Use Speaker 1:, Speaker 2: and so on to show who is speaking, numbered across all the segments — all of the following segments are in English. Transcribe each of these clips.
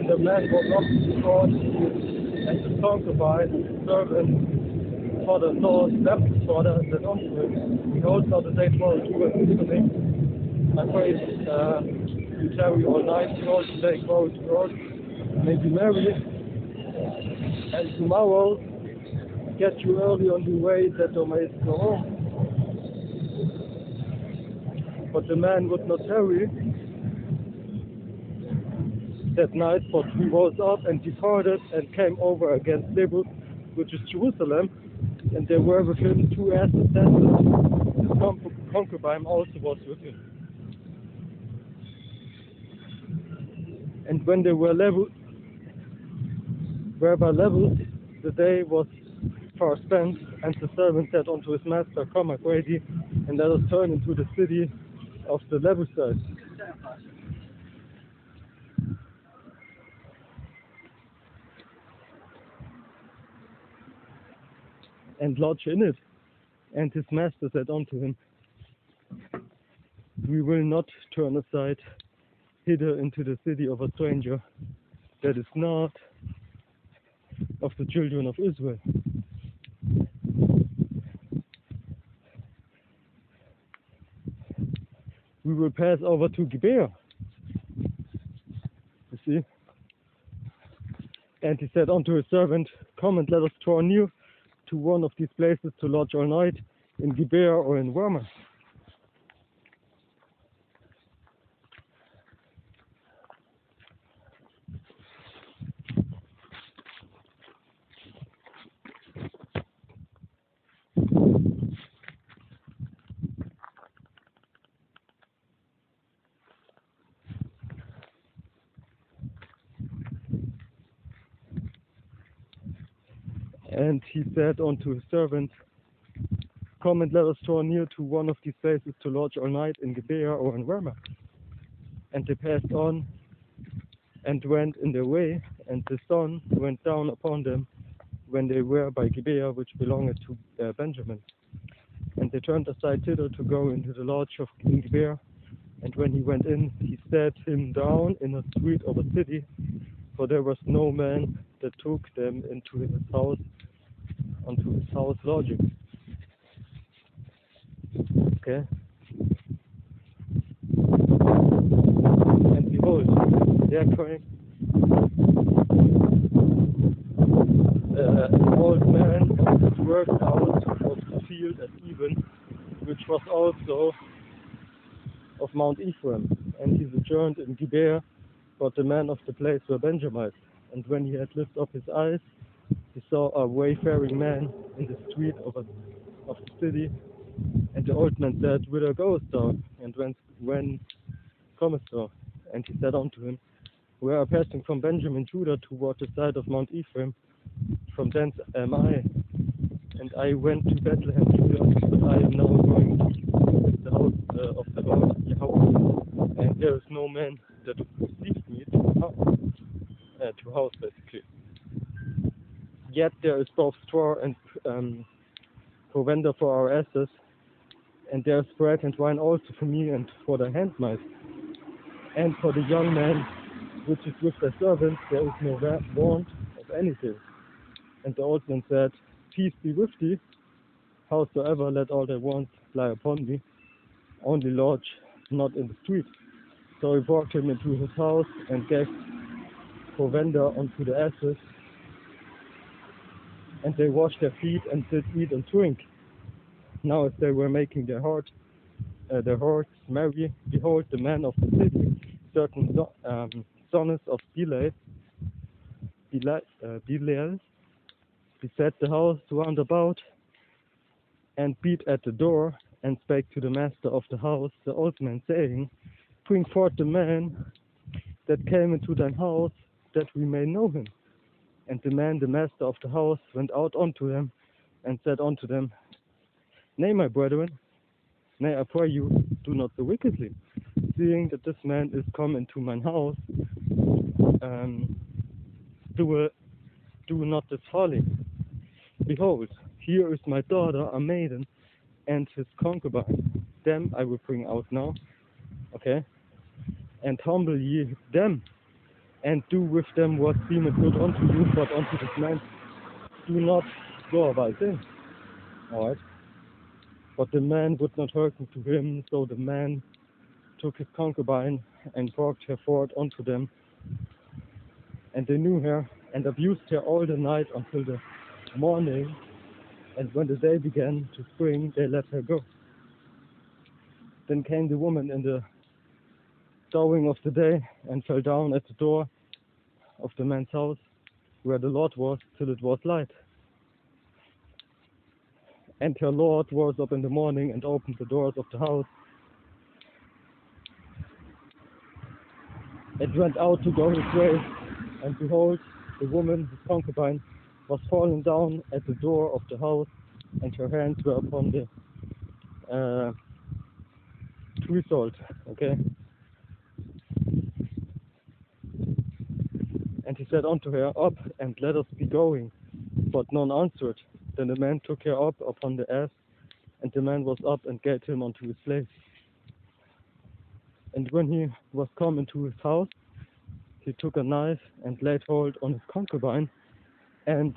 Speaker 1: when the man was up before and the concubine, servant, father saw stepfather and said unto him, behold, now the day for two and evening, I pray you tarry all night, behold, the day grow to God, may you marry, and tomorrow get you early on your way that thou mayest go home. But the man would not tarry that night, but he rose up and departed and came over against Zebulon, which is Jerusalem, and there were with him 2 asses. His concubine also was with him. And when they were by levels, the day was far spent, and the servant said unto his master, come, make ready, and let us turn into the city of the Lebusites. And lodge in it. And his master said unto him, we will not turn aside hither into the city of a stranger that is not of the children of Israel. We will pass over to Gibeah. You see? And he said unto his servant, come and let us draw near to one of these places to lodge all night, in Gibeah or in Ramah. And he said unto his servant, come and let us draw near to one of these places to lodge all night in Gibeah or in Ramah. And they passed on and went in their way, and the sun went down upon them when they were by Gibeah, which belonged to Benjamin. And they turned aside thither to go into the lodge of King Gibeah. And when he went in, he sat him down in a street of a city, for there was no man that took them into his house, unto his house lodging. Okay. And behold, there came an old man that worked out of the field at even, which was also of Mount Ephraim, and he sojourned in Gibeah, but the men of the place were Benjamites. And when he had lifted up his eyes, he saw a wayfaring man in the street of the city. And the old man said, whither goest thou? And when comest thou? And he said unto him, we are passing from Benjamin Judah toward the side of Mount Ephraim. From thence am I. And I went to Bethlehem Judah, but I am now going to the house of the Lord Yahweh. And there is no man that receives me to house, basically. Yet there is both straw and provender for our asses, and there is bread and wine also for me and for the handmaids. And for the young man which is with their servants, there is no want of anything. And the old man said, peace be with thee, howsoever let all thy wants lie upon thee, only lodge not in the street. So he brought him into his house and gave provender unto the asses, and they washed their feet and did eat and drink. Now as they were making their hearts merry, behold, the men of the city, certain sons of Belial, beset the house round about, and beat at the door, and spake to the master of the house, the old man, saying, bring forth the man that came into thine house, that we may know him. And the man, the master of the house, went out unto them, and said unto them, nay, my brethren, nay, I pray you, do not so wickedly, seeing that this man is come into mine house, do not this folly. Behold, here is my daughter, a maiden, and his concubine. Them I will bring out now, okay? And humble ye them, and do with them what seemeth good unto you, but unto this man do not glorify sin. Alright? But the man would not hearken to him, so the man took his concubine and brought her forth unto them. And they knew her and abused her all the night until the morning. And when the day began to spring, they let her go. Then came the woman in the dawning of the day and fell down at the door of the man's house, where the Lord was, till it was light. And her Lord rose up in the morning and opened the doors of the house, and went out to go his way. And behold, the woman, his concubine, was fallen down at the door of the house, and her hands were upon the threshold. Okay. And he said unto her, Up, and let us be going. But none answered. Then the man took her up upon the ass, and the man was up and gave him unto his place. And when he was come into his house, he took a knife and laid hold on his concubine, and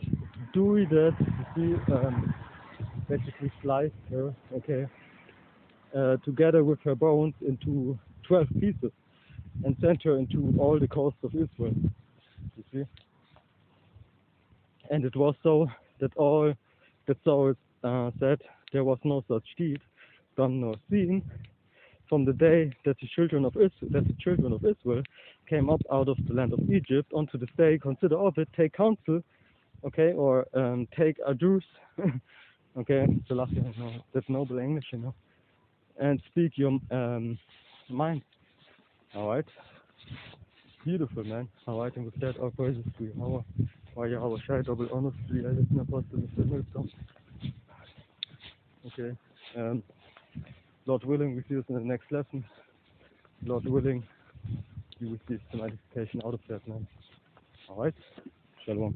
Speaker 1: doing that, you see, basically sliced her, okay, together with her bones into 12 pieces, and sent her into all the coasts of Israel. You see? And it was so that all that Saul said, there was no such deed done nor seen from the day that the children of Israel came up out of the land of Egypt unto this day. Consider of it, take counsel, okay, or take a truce, okay, that's noble English, you know, and speak your mind. All right, beautiful, man. All right, and with that, all praises to Yahweh. Why Yahweh Shai, double honors to the elders and Apostel of the Millstone. Okay, Lord willing, we see us in the next lesson. Lord willing, you will see some edification out of that, man. All right, Shalom.